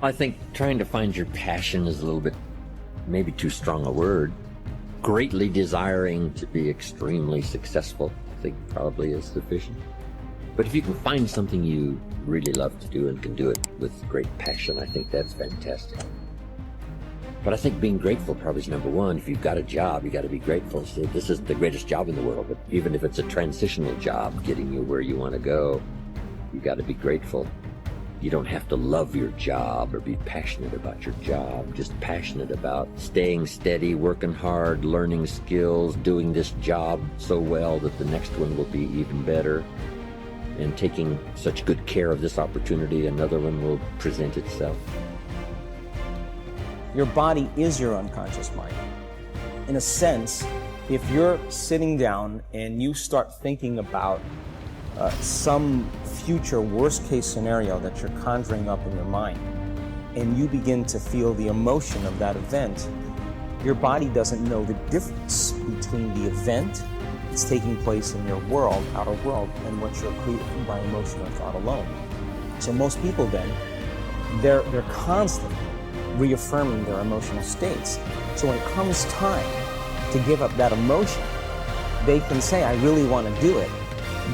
I think trying to find your passion is a little bit, maybe too strong a word. Greatly desiring to be extremely successful, I think probably is sufficient. But if you can find something you really love to do and can do it with great passion, I think that's fantastic. But I think being grateful probably is number one. If you've got a job, you got to be grateful. So this isn't the greatest job in the world, but even if it's a transitional job getting you where you want to go, you got to be grateful. You don't have to love your job or be passionate about your job, just passionate about staying steady, working hard, learning skills, doing this job so well that the next one will be even better, and taking such good care of this opportunity, another one will present itself. Your body is your unconscious mind. In a sense, if you're sitting down and you start thinking about some future worst-case scenario that you're conjuring up in your mind, and you begin to feel the emotion of that event, your body doesn't know the difference between the event that's taking place in your world, outer world, and what you're creating by emotion or thought alone. So most people then, they're constantly reaffirming their emotional states. So when it comes time to give up that emotion, they can say, I really want to do it.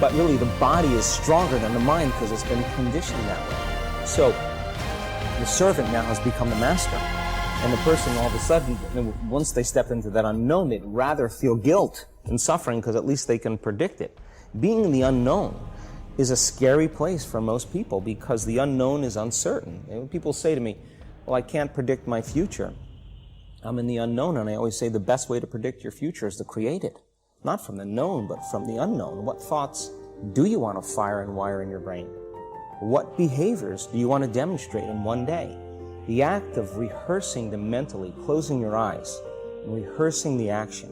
But really the body is stronger than the mind because it's been conditioned that way. So the servant now has become the master. And the person all of a sudden, once they step into that unknown, they'd rather feel guilt and suffering because at least they can predict it. Being in the unknown is a scary place for most people because the unknown is uncertain. And when people say to me, well, I can't predict my future. I'm in the unknown, and I always say the best way to predict your future is to create it. Not from the known, but from the unknown. What thoughts do you want to fire and wire in your brain? What behaviors do you want to demonstrate in one day? The act of rehearsing them mentally, closing your eyes, and rehearsing the action.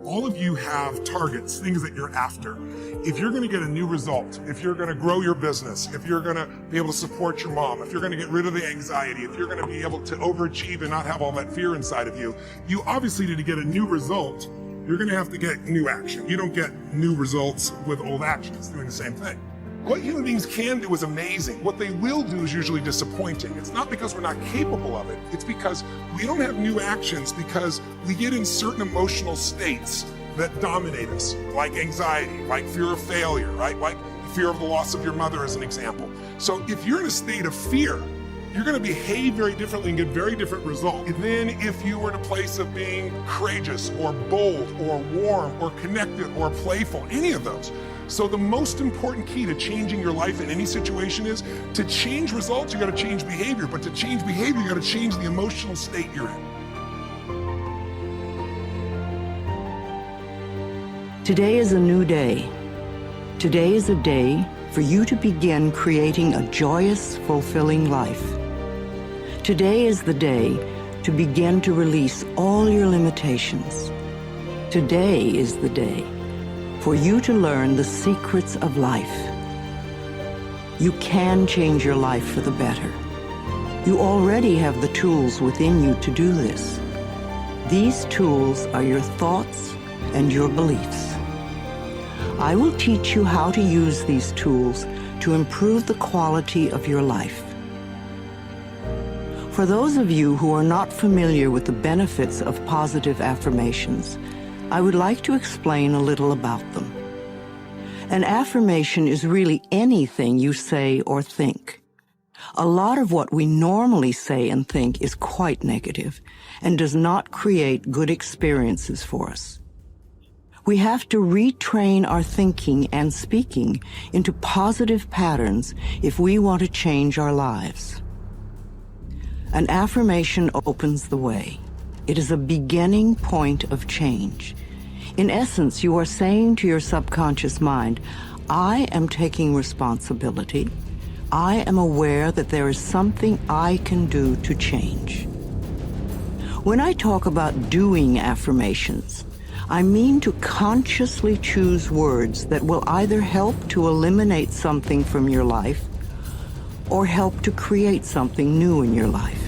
All of you have targets, things that you're after. If you're going to get a new result, if you're going to grow your business, if you're going to be able to support your mom, if you're going to get rid of the anxiety, if you're going to be able to overachieve and not have all that fear inside of you, you obviously need to get a new result. You're going to have to get new action. You don't get new results with old actions doing the same thing. What human beings can do is amazing. What they will do is usually disappointing. It's not because we're not capable of it. It's because we don't have new actions because we get in certain emotional states that dominate us, like anxiety, like fear of failure, right? Like fear of the loss of your mother as an example. So if you're in a state of fear, you're going to behave very differently and get very different results than if you were in a place of being courageous or bold or warm or connected or playful, any of those. So the most important key to changing your life in any situation is to change results, you got to change behavior. But to change behavior, you got to change the emotional state you're in. Today is a new day. Today is a day for you to begin creating a joyous, fulfilling life. Today is the day to begin to release all your limitations. Today is the day for you to learn the secrets of life. You can change your life for the better. You already have the tools within you to do this. These tools are your thoughts and your beliefs. I will teach you how to use these tools to improve the quality of your life. For those of you who are not familiar with the benefits of positive affirmations, I would like to explain a little about them. An affirmation is really anything you say or think. A lot of what we normally say and think is quite negative and does not create good experiences for us. We have to retrain our thinking and speaking into positive patterns if we want to change our lives. An affirmation opens the way. It is a beginning point of change. In essence, you are saying to your subconscious mind, I am taking responsibility. I am aware that there is something I can do to change. When I talk about doing affirmations, I mean to consciously choose words that will either help to eliminate something from your life or help to create something new in your life.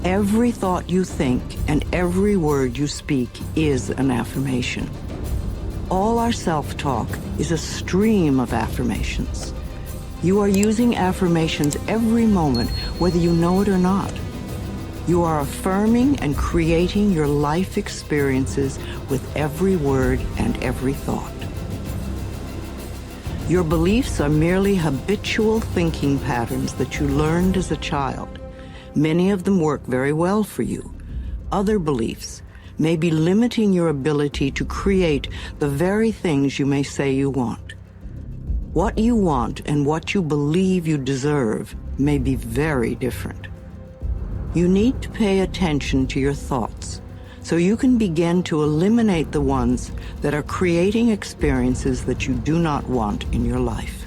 Every thought you think and every word you speak is an affirmation. All our self-talk is a stream of affirmations. You are using affirmations every moment, whether you know it or not. You are affirming and creating your life experiences with every word and every thought. Your beliefs are merely habitual thinking patterns that you learned as a child. Many of them work very well for you. Other beliefs may be limiting your ability to create the very things you may say you want. What you want and what you believe you deserve may be very different. You need to pay attention to your thoughts so you can begin to eliminate the ones that are creating experiences that you do not want in your life.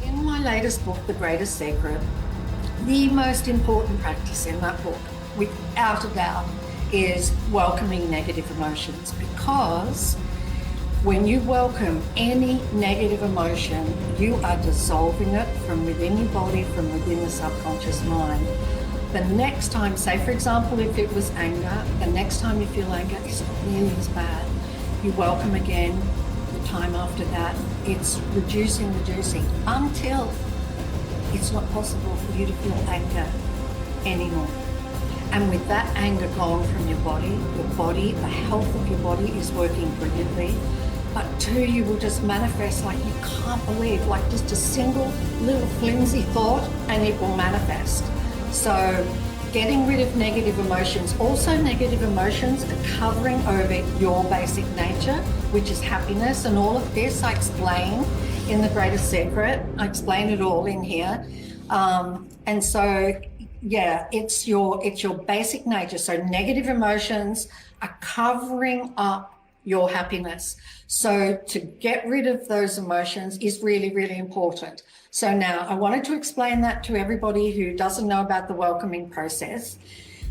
In my latest book, The Greatest Secret, the most important practice in that book, without a doubt, is welcoming negative emotions, because when you welcome any negative emotion, you are dissolving it from within your body, from within the subconscious mind. The next time, say for example, if it was anger, the next time you feel anger, it's not nearly as bad. You welcome again, the time after that, it's reducing, until it's not possible for you to feel anger anymore. And with that anger gone from your body, the health of your body is working brilliantly. But two, you will just manifest like you can't believe, like just a single little flimsy thought and it will manifest. So getting rid of negative emotions. Also, negative emotions are covering over your basic nature, which is happiness. And all of this I explain in The Greatest Secret. I explain it all in here. And so, yeah, it's your basic nature. So negative emotions are covering up your happiness. So to get rid of those emotions is really, really important. So now I wanted to explain that to everybody who doesn't know about the welcoming process.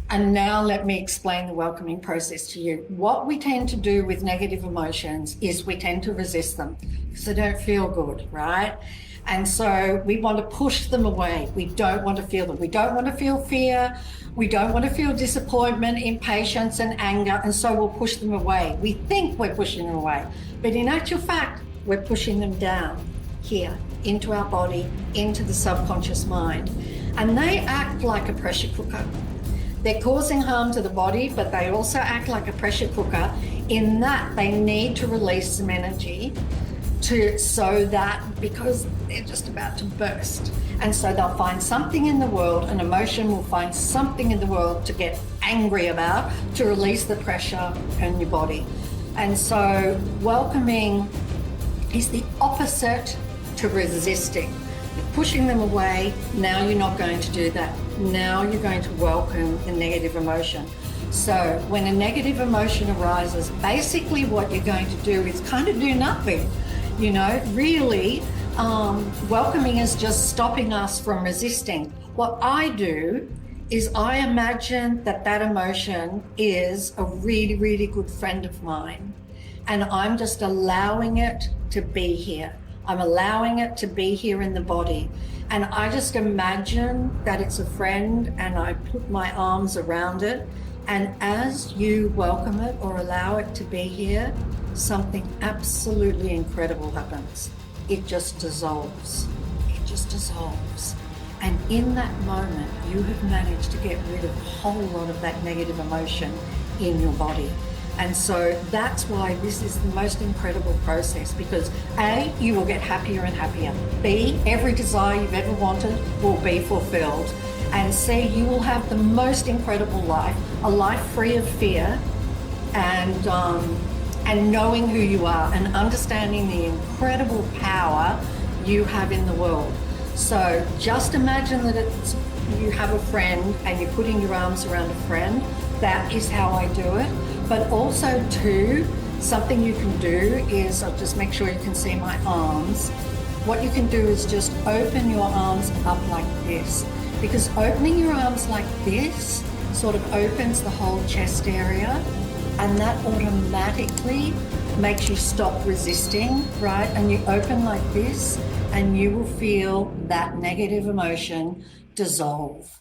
And now let me explain the welcoming process to you. What we tend to do with negative emotions is we tend to resist them because they don't feel good, right? And so we want to push them away. We don't want to feel them. We don't want to feel fear. We don't want to feel disappointment, impatience, and anger. And so we'll push them away. We think we're pushing them away, but in actual fact, we're pushing them down here into our body, into the subconscious mind. And they act like a pressure cooker. They're causing harm to the body, but they also act like a pressure cooker in that they need to release some energy because they're just about to burst. And so they'll find something in the world, an emotion will find something in the world to get angry about, to release the pressure in your body. And so welcoming is the opposite to resisting. You're pushing them away. Now you're not going to do that. Now you're going to welcome the negative emotion. So when a negative emotion arises, basically what you're going to do is kind of do nothing. Really, welcoming is just stopping us from resisting. What I do is I imagine that emotion is a really, really good friend of mine. And I'm just allowing it to be here. I'm allowing it to be here in the body. And I just imagine that it's a friend and I put my arms around it. And as you welcome it or allow it to be here, something absolutely incredible happens. It just dissolves. It just dissolves. And in that moment, you have managed to get rid of a whole lot of that negative emotion in your body. And so that's why this is the most incredible process, because A, you will get happier and happier. B, every desire you've ever wanted will be fulfilled. And C, you will have the most incredible life, a life free of fear and knowing who you are and understanding the incredible power you have in the world. So just imagine that you have a friend and you're putting your arms around a friend. That is how I do it. But also too, something you can do is, I'll just make sure you can see my arms. What you can do is just open your arms up like this, because opening your arms like this sort of opens the whole chest area, and that automatically makes you stop resisting, right? And you open like this and you will feel that negative emotion dissolve.